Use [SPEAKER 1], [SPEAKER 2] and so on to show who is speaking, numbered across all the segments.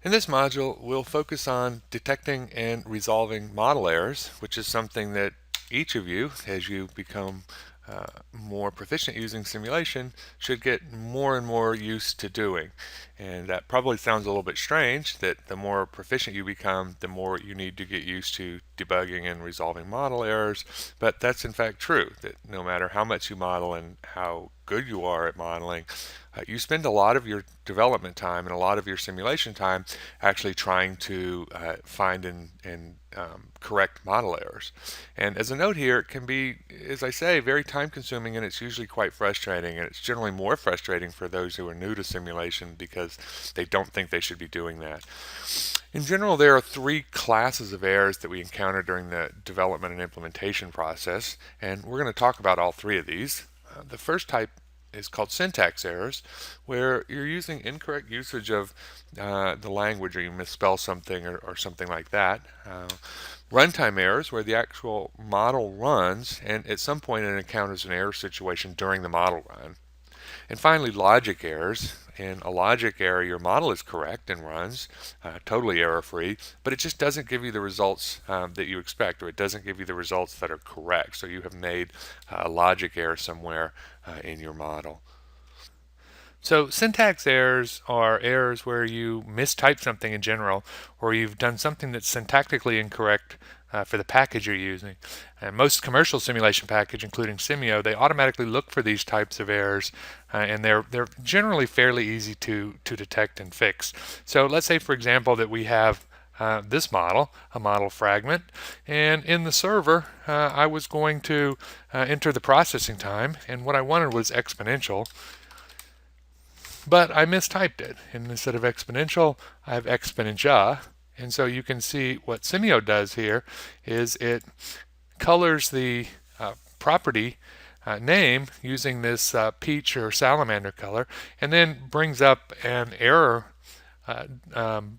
[SPEAKER 1] In this module, we'll focus on detecting and resolving model errors, which is something that each of you, as you become more proficient using simulation, should get more and more used to doing. And that probably sounds a little bit strange, that the more proficient you become, the more you need to get used to debugging and resolving model errors. But that's in fact true, that no matter how much you model and how good you are at modeling, you spend a lot of your development time and a lot of your simulation time actually trying to find and correct model errors. And as a note here, it can be, as I say, very time consuming, and it's usually quite frustrating, and it's generally more frustrating for those who are new to simulation because they don't think they should be doing that. In general, there are three classes of errors that we encounter during the development and implementation process, and we're going to talk about all three of these. The first type is called syntax errors, where you're using incorrect usage of the language, or you misspell something or something like that. Runtime errors, where the actual model runs and at some point it encounters an error situation during the model run. And finally, logic errors. In a logic error, your model is correct and runs totally error-free, but it just doesn't give you the results that you expect, or it doesn't give you the results that are correct. So you have made a logic error somewhere in your model. So syntax errors are errors where you mistype something in general, or you've done something that's syntactically incorrect for the package you're using. And most commercial simulation packages, including Simio, they automatically look for these types of errors, and they're generally fairly easy to detect and fix. So let's say, for example, that we have this model, a model fragment, and in the server I was going to enter the processing time, and what I wanted was exponential, but I mistyped it, and instead of exponential I have exponentia. And so you can see what Simio does here is it colors the property name using this peach or salamander color, and then brings up an error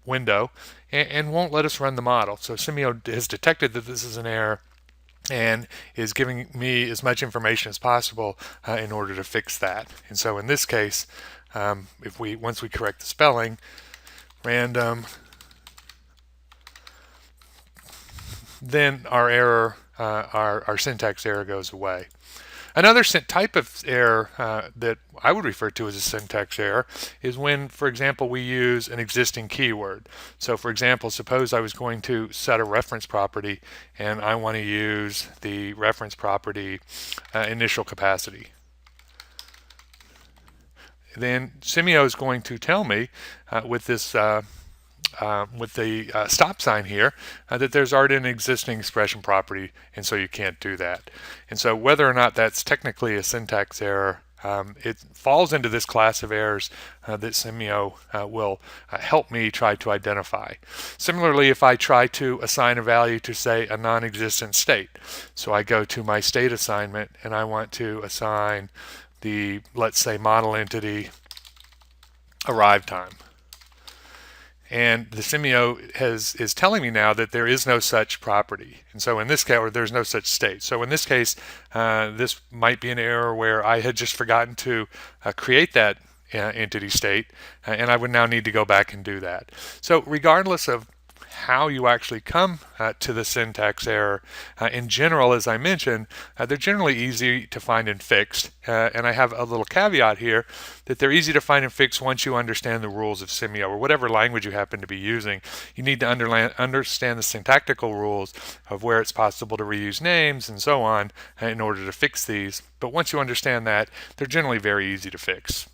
[SPEAKER 1] window and won't let us run the model. So Simio has detected that this is an error and is giving me as much information as possible in order to fix that. And so in this case, once we correct the spelling, random, then our error, our syntax error goes away. Another type of error that I would refer to as a syntax error is when, for example, we use an existing keyword. So for example, suppose I was going to set a reference property and I want to use the reference property initial capacity. Then Simio is going to tell me with this with the stop sign here that there's already an existing expression property, and so you can't do that. And so whether or not that's technically a syntax error, it falls into this class of errors that Simio will help me try to identify. Similarly, if I try to assign a value to, say, a non-existent state, so I go to my state assignment and I want to assign the, let's say, model entity arrive time. And the Simio is telling me now that there is no such property. And so in this case, or there's no such state. So in this case, this might be an error where I had just forgotten to create that entity state, and I would now need to go back and do that. So regardless of how you actually come to the syntax error, in general, as I mentioned, they're generally easy to find and fixed. And I have a little caveat here that they're easy to find and fix once you understand the rules of Simio, or whatever language you happen to be using. You need to understand the syntactical rules of where it's possible to reuse names and so on in order to fix these. But once you understand that, they're generally very easy to fix.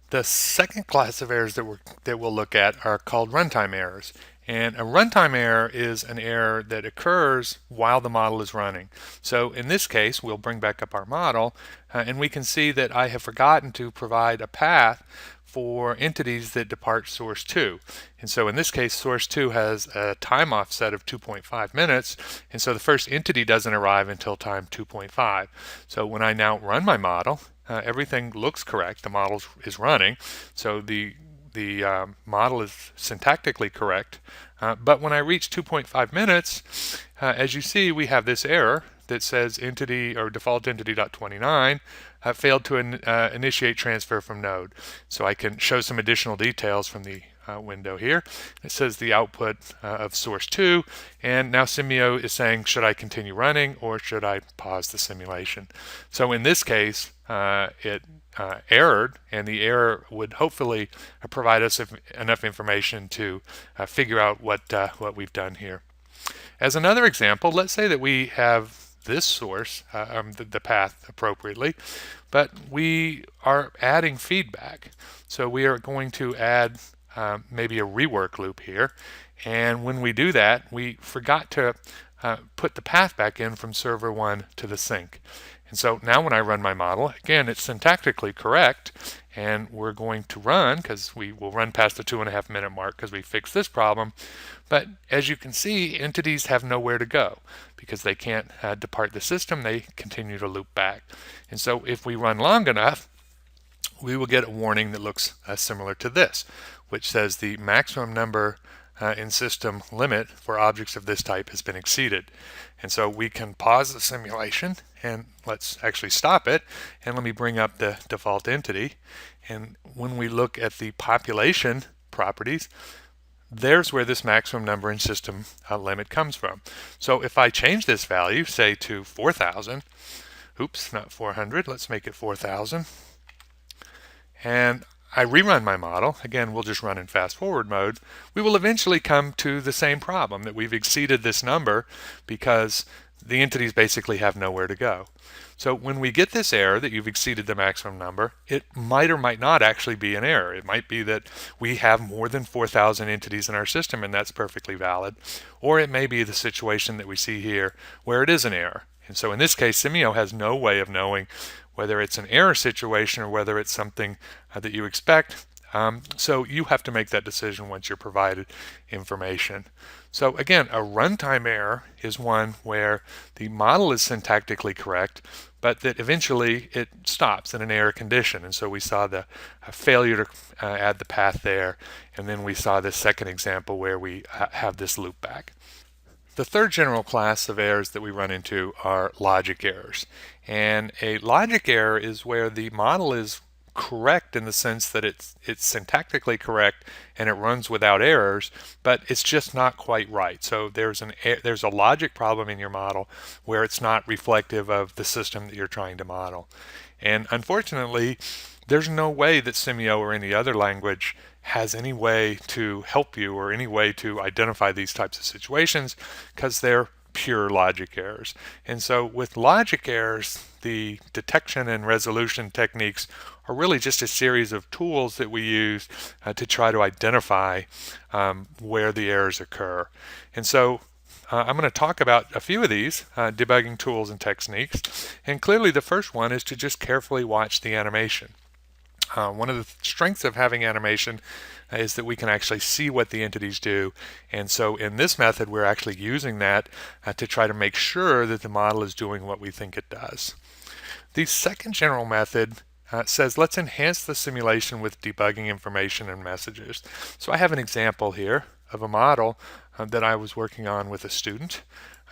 [SPEAKER 1] The second class of errors that we'll look at are called runtime errors. And a runtime error is an error that occurs while the model is running. So in this case, we'll bring back up our model, and we can see that I have forgotten to provide a path for entities that depart source 2. And so in this case, source 2 has a time offset of 2.5 minutes, and so the first entity doesn't arrive until time 2.5. So when I now run my model, everything looks correct. The model is running, so the model is syntactically correct, but when I reach 2.5 minutes, as you see, we have this error that says entity or default entity.29 failed to initiate transfer from node. So I can show some additional details from the window here. It says the output of source 2, and now Simio is saying, should I continue running or should I pause the simulation? So in this case, it errored, and the error would hopefully provide us enough information to figure out what we've done here. As another example, let's say that we have this source, the path appropriately, but we are adding feedback. So we are going to add maybe a rework loop here, and when we do that, we forgot to put the path back in from server 1 to the sink. And so now when I run my model, again, it's syntactically correct, and we're going to run, because we will run past the 2.5 minute mark because we fixed this problem. But as you can see, entities have nowhere to go because they can't depart the system. They continue to loop back. And so if we run long enough, we will get a warning that looks similar to this, which says the maximum number in system limit for objects of this type has been exceeded. And so we can pause the simulation, and let's actually stop it, and let me bring up the default entity. And when we look at the population properties, there's where this maximum number in system limit comes from. So if I change this value, say to 4,000, oops, not 400, let's make it 4,000, and I rerun my model, again we'll just run in fast forward mode, we will eventually come to the same problem, that we've exceeded this number because the entities basically have nowhere to go. So when we get this error that you've exceeded the maximum number, it might or might not actually be an error. It might be that we have more than 4,000 entities in our system, and that's perfectly valid. Or it may be the situation that we see here where it is an error. And so in this case, Simio has no way of knowing whether it's an error situation or whether it's something that you expect. So you have to make that decision once you're provided information. So again, a runtime error is one where the model is syntactically correct, but that eventually it stops in an error condition. And so we saw the failure to add the path there, and then we saw this second example where we have this loop back. The third general class of errors that we run into are logic errors. And a logic error is where the model is correct in the sense that it's syntactically correct and it runs without errors, but it's just not quite right. So there's a logic problem in your model where it's not reflective of the system that you're trying to model. And unfortunately, there's no way that Simio or any other language has any way to help you or any way to identify these types of situations because they're pure logic errors. And so with logic errors, the detection and resolution techniques are really just a series of tools that we use to try to identify where the errors occur. And so I'm going to talk about a few of these debugging tools and techniques. And clearly the first one is to just carefully watch the animation. One of the strengths of having animation is that we can actually see what the entities do, and so in this method we're actually using that to try to make sure that the model is doing what we think it does. The second general method says let's enhance the simulation with debugging information and messages. So I have an example here of a model that I was working on with a student.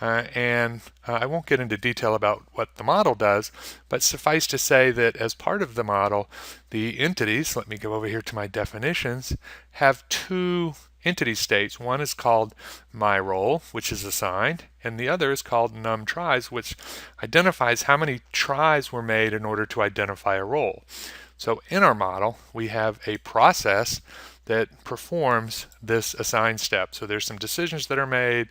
[SPEAKER 1] And I won't get into detail about what the model does, but suffice to say that as part of the model, the entities, let me go over here to my definitions, have two entity states. One is called my role, which is assigned, and the other is called num tries, which identifies how many tries were made in order to identify a role. So in our model, we have a process that performs this assign step. So there's some decisions that are made,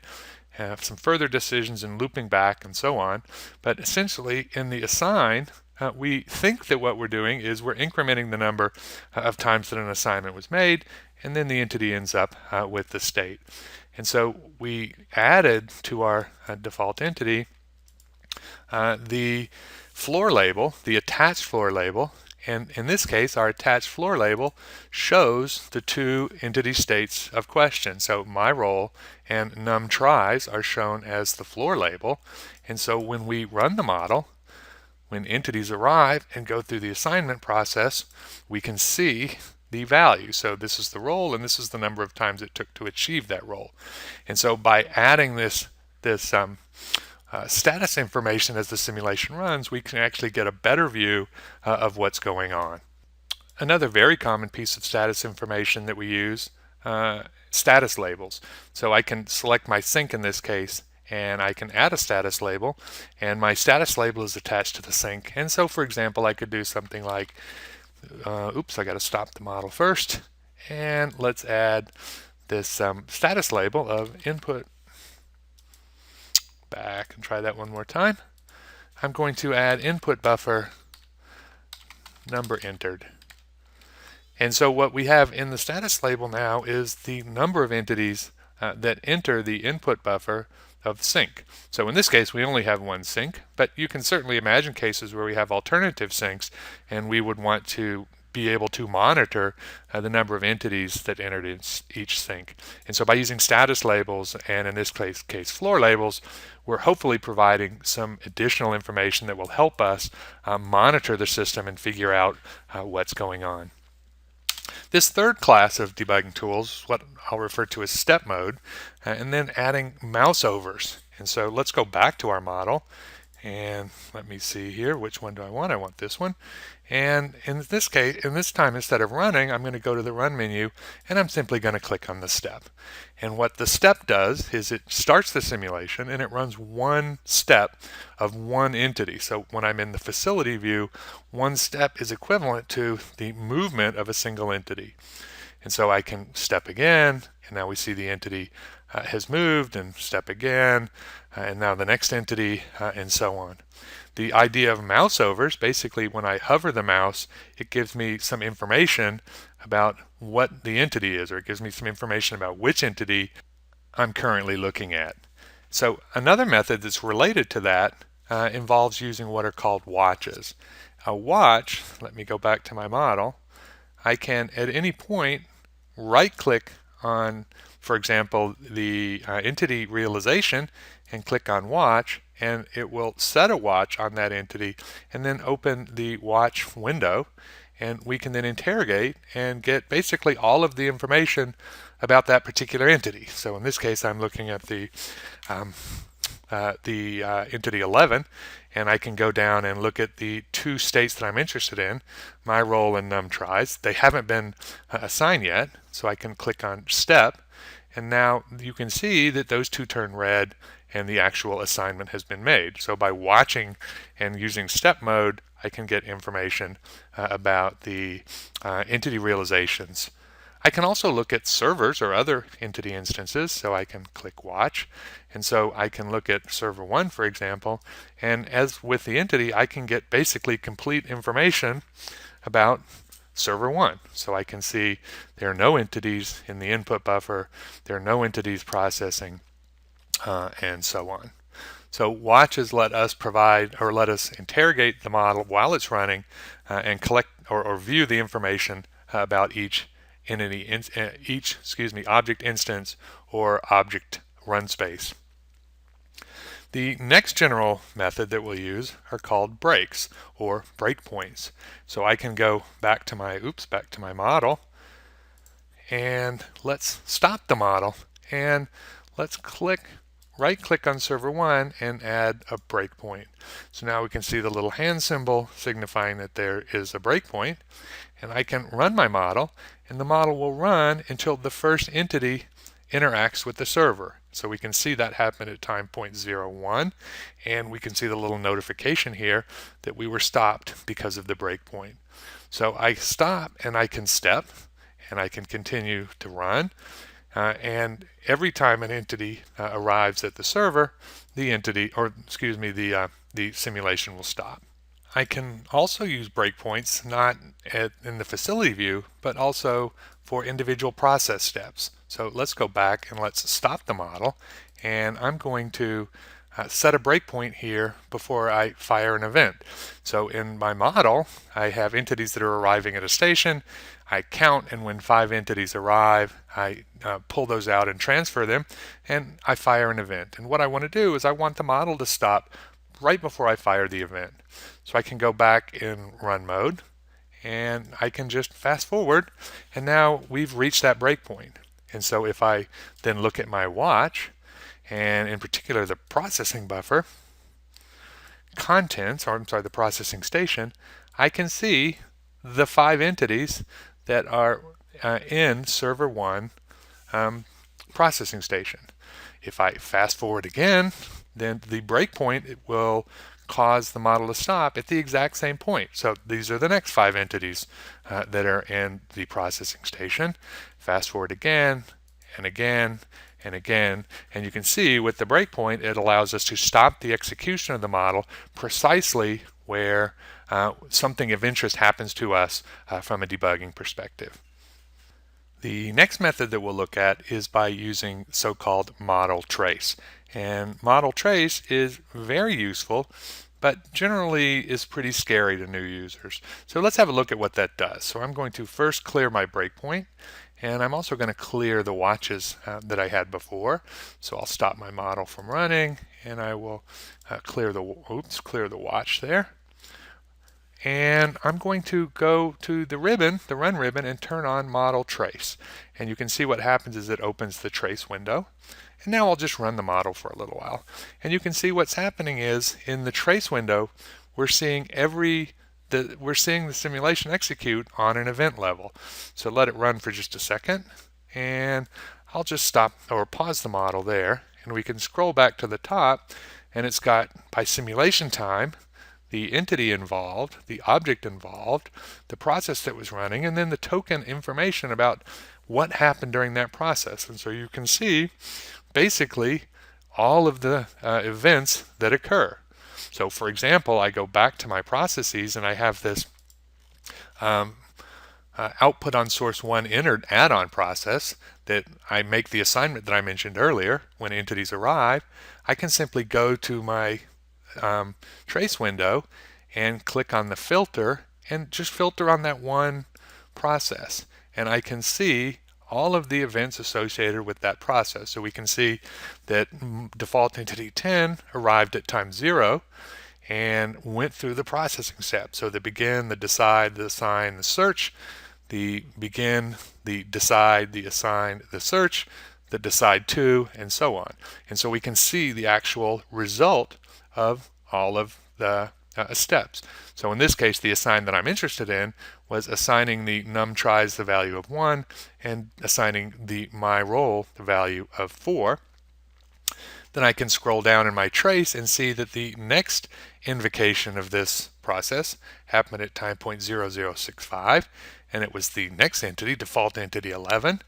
[SPEAKER 1] have some further decisions and looping back and so on. But essentially in the assign, we think that what we're doing is we're incrementing the number of times that an assignment was made, and then the entity ends up with the state. And so we added to our default entity the floor label, the attached floor label, and in this case our attached floor label shows the two entity states of question. So my role and num tries are shown as the floor label, and so when we run the model, when entities arrive and go through the assignment process, we can see the value. So this is the role and this is the number of times it took to achieve that role. And so by adding this status information as the simulation runs, we can actually get a better view of what's going on. Another very common piece of status information that we use status labels. So I can select my sink in this case, and I can add a status label, and my status label is attached to the sink. And so, for example, I could do something like, oops, I got to stop the model first, and let's add this status label of input. Back and try that one more time. I'm going to add input buffer number entered. And so what we have in the status label now is the number of entities that enter the input buffer of the sink. So in this case, we only have one sink, but you can certainly imagine cases where we have alternative sinks, and we would want to be able to monitor the number of entities that entered in each sink. And so by using status labels, and in this case floor labels, we're hopefully providing some additional information that will help us monitor the system and figure out what's going on. This third class of debugging tools is what I'll refer to as step mode, and then adding mouse overs. And so let's go back to our model, and let me see here, which one do I want? I want this one. And in this case, in this time, instead of running, I'm going to go to the run menu, and I'm simply going to click on the step. And what the step does is it starts the simulation, and it runs one step of one entity. So when I'm in the facility view, one step is equivalent to the movement of a single entity. And so I can step again, and now we see the entity has moved, and step again, and now the next entity, and so on. The idea of mouse overs, basically when I hover the mouse, it gives me some information about what the entity is, or it gives me some information about which entity I'm currently looking at. So another method that's related to that involves using what are called watches. A watch, let me go back to my model, I can at any point right-click on, for example, the entity realization and click on watch, and it will set a watch on that entity and then open the watch window, and we can then interrogate and get basically all of the information about that particular entity. So in this case, I'm looking at the entity 11, and I can go down and look at the two states that I'm interested in, my role and num tries. They haven't been assigned yet, so I can click on step, and now you can see that those two turn red and the actual assignment has been made. So by watching and using step mode, I can get information about the entity realizations. I can also look at servers or other entity instances, so I can click watch, and so I can look at server 1, for example, and as with the entity, I can get basically complete information about server 1. So I can see there are no entities in the input buffer, there are no entities processing, and so on. So watches let us provide, or let us interrogate the model while it's running and collect or view the information about each entity, object instance or object run space. The next general method that we'll use are called breaks or breakpoints. So I can go back to my model, and let's stop the model, and let's right click on server 1 and add a breakpoint. So now we can see the little hand symbol signifying that there is a breakpoint, and I can run my model, and the model will run until the first entity interacts with the server. So we can see that happen at time point 01, and we can see the little notification here that we were stopped because of the breakpoint. So I stop, and I can step, and I can continue to run, and every time an entity arrives at the server, the simulation will stop. I can also use breakpoints not in the facility view, but also for individual process steps. So let's go back and let's stop the model, and I'm going to set a breakpoint here before I fire an event. So in my model, I have entities that are arriving at a station. I count, and when 5 entities arrive, I pull those out and transfer them, and I fire an event. And what I want to do is I want the model to stop right before I fire the event. So I can go back in run mode, and I can just fast forward, and now we've reached that breakpoint. And so if I then look at my watch, and in particular the processing buffer contents, or the processing station, I can see the 5 entities that are in server 1 processing station. If I fast forward again, then the breakpoint will cause the model to stop at the exact same point. So these are the next 5 entities that are in the processing station. Fast forward again and again and again, and you can see with the breakpoint it allows us to stop the execution of the model precisely where something of interest happens to us from a debugging perspective. The next method that we'll look at is by using so-called model trace. And model trace is very useful, but generally is pretty scary to new users. So let's have a look at what that does. So I'm going to first clear my breakpoint, and I'm also going to clear the watches that I had before. So I'll stop my model from running, and I will clear the watch there. And I'm going to go to the ribbon, the run ribbon, and turn on model trace. And you can see what happens is it opens the trace window. And now I'll just run the model for a little while. And you can see what's happening is in the trace window, we're seeing the simulation execute on an event level. So let it run for just a second, and I'll just stop or pause the model there, and we can scroll back to the top, and it's got by simulation time, the entity involved, the object involved, the process that was running, and then the token information about what happened during that process. And so you can see basically all of the events that occur. So for example, I go back to my processes and I have this output on source 1 entered add-on process that I make the assignment that I mentioned earlier. When entities arrive, I can simply go to my trace window and click on the filter and just filter on that one process, and I can see all of the events associated with that process. So we can see that default entity 10 arrived at time 0 and went through the processing steps. So the begin, the decide, the assign, the search, the begin, the decide, the assign, the search, the decide to, and so on. And so we can see the actual result of all of the steps. So in this case, the assign that I'm interested in was assigning the num tries the value of 1 and assigning the my role the value of 4. Then I can scroll down in my trace and see that the next invocation of this process happened at time point 0065, and it was the next entity, default entity 11.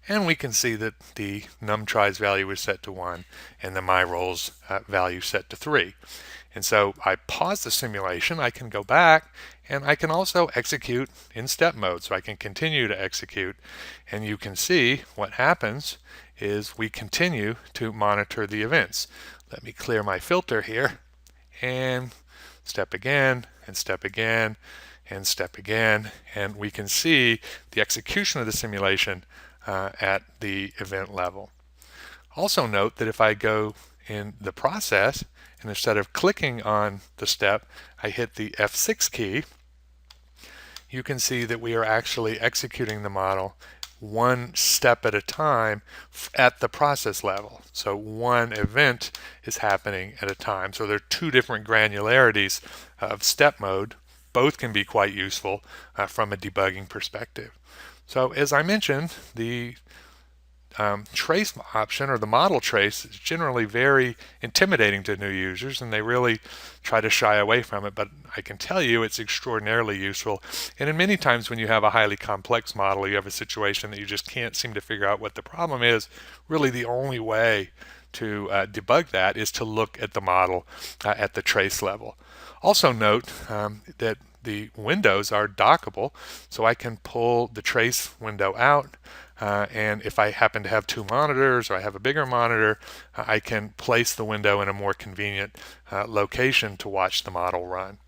[SPEAKER 1] And we can see that the num tries value was set to 1 and the my roles value set to 3. And so I pause the simulation, I can go back, and I can also execute in step mode. So I can continue to execute, and you can see what happens is we continue to monitor the events. Let me clear my filter here, and step again, and step again, and step again, and we can see the execution of the simulation at the event level. Also note that if I go in the process, and instead of clicking on the step, I hit the F6 key, you can see that we are actually executing the model one step at a time at the process level. So one event is happening at a time. So there are two different granularities of step mode. Both can be quite useful from a debugging perspective. So as I mentioned, the trace option or the model trace is generally very intimidating to new users, and they really try to shy away from it, but I can tell you it's extraordinarily useful. And in many times when you have a highly complex model, you have a situation that you just can't seem to figure out what the problem is, really the only way to debug that is to look at the model at the trace level. Also note that the windows are dockable, so I can pull the trace window out, and if I happen to have two monitors or I have a bigger monitor, I can place the window in a more convenient location to watch the model run.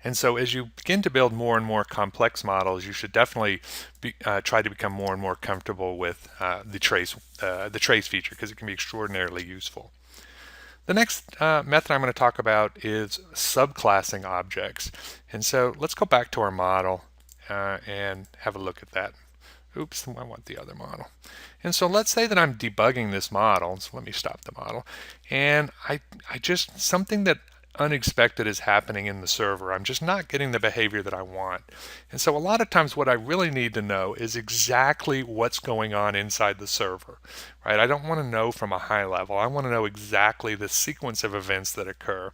[SPEAKER 1] And so as you begin to build more and more complex models, you should definitely try to become more and more comfortable with the trace feature, because it can be extraordinarily useful. The next method I'm going to talk about is subclassing objects. And so let's go back to our model and have a look at that. Oops, I want the other model. And so let's say that I'm debugging this model. So let me stop the model. And I just, something that unexpected is happening in the server. I'm just not getting the behavior that I want. And so a lot of times what I really need to know is exactly what's going on inside the server, right? I don't want to know from a high level. I want to know exactly the sequence of events that occur.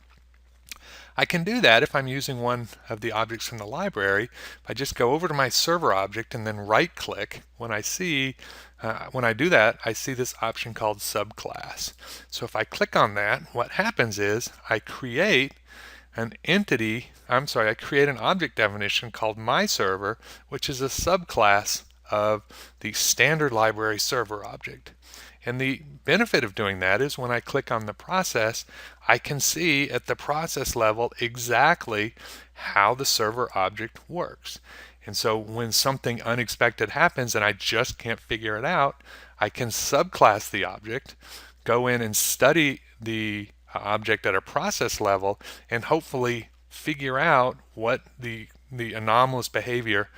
[SPEAKER 1] I can do that if I'm using one of the objects from the library. If I just go over to my server object and then right click, when I do that, I see this option called Subclass. So if I click on that, what happens is I create an object definition called myServer, which is a subclass of the standard library server object. And the benefit of doing that is when I click on the process, I can see at the process level exactly how the server object works. And so when something unexpected happens and I just can't figure it out, I can subclass the object, go in and study the object at a process level, and hopefully figure out what the anomalous behavior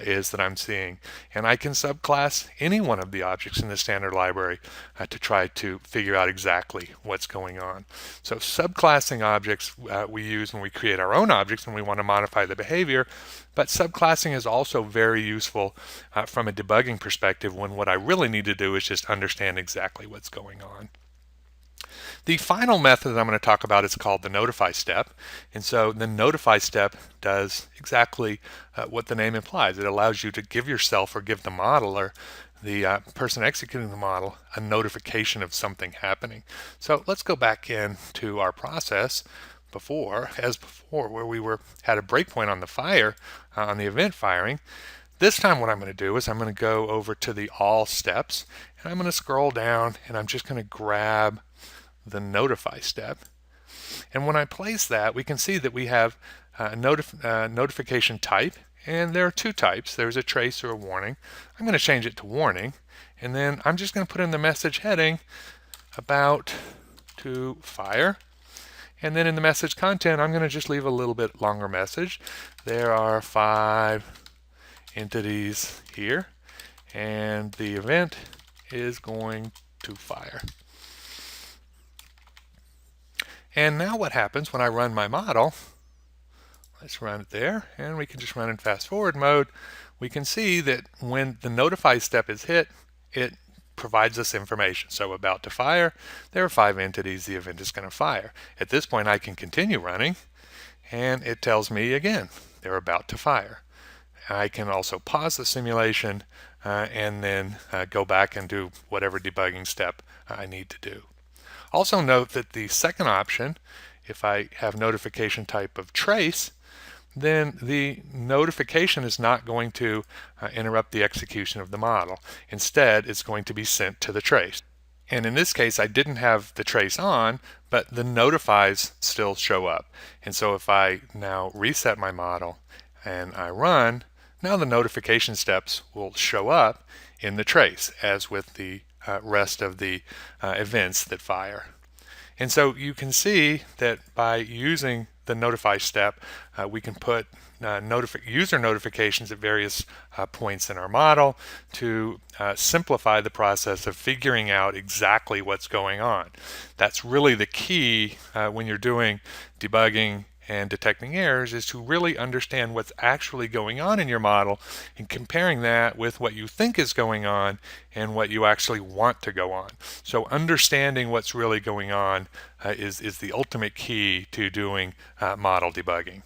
[SPEAKER 1] is that I'm seeing. And I can subclass any one of the objects in the standard library to try to figure out exactly what's going on. So subclassing objects we use when we create our own objects and we want to modify the behavior, but subclassing is also very useful from a debugging perspective when what I really need to do is just understand exactly what's going on. The final method that I'm going to talk about is called the notify step. And so the notify step does exactly what the name implies. It allows you to give yourself or give the model or the person executing the model a notification of something happening. So let's go back into our process before where we had a breakpoint on the fire, on the event firing. This time what I'm going to do is I'm going to go over to the all steps and I'm going to scroll down and I'm just going to grab the notify step. And when I place that, we can see that we have a notification type, and there are two types. There's a trace or a warning. I'm going to change it to warning, and then I'm just going to put in the message heading about to fire. And then in the message content, I'm going to just leave a little bit longer message. There are 5 entities here, and the event is going to fire. And now what happens when I run my model, let's run it there, and we can just run in fast forward mode. We can see that when the notify step is hit, it provides us information. So about to fire, there are 5 entities, the event is going to fire. At this point I can continue running, and it tells me again, they're about to fire. I can also pause the simulation and then go back and do whatever debugging step I need to do. Also note that the second option, if I have notification type of trace, then the notification is not going to interrupt the execution of the model. Instead, it's going to be sent to the trace. And in this case, I didn't have the trace on, but the notifies still show up. And so if I now reset my model and I run, now the notification steps will show up in the trace, as with the rest of the events that fire. And so you can see that by using the notify step, we can put user notifications at various points in our model to simplify the process of figuring out exactly what's going on. That's really the key when you're doing debugging and detecting errors, is to really understand what's actually going on in your model and comparing that with what you think is going on and what you actually want to go on. So understanding what's really going on is the ultimate key to doing model debugging.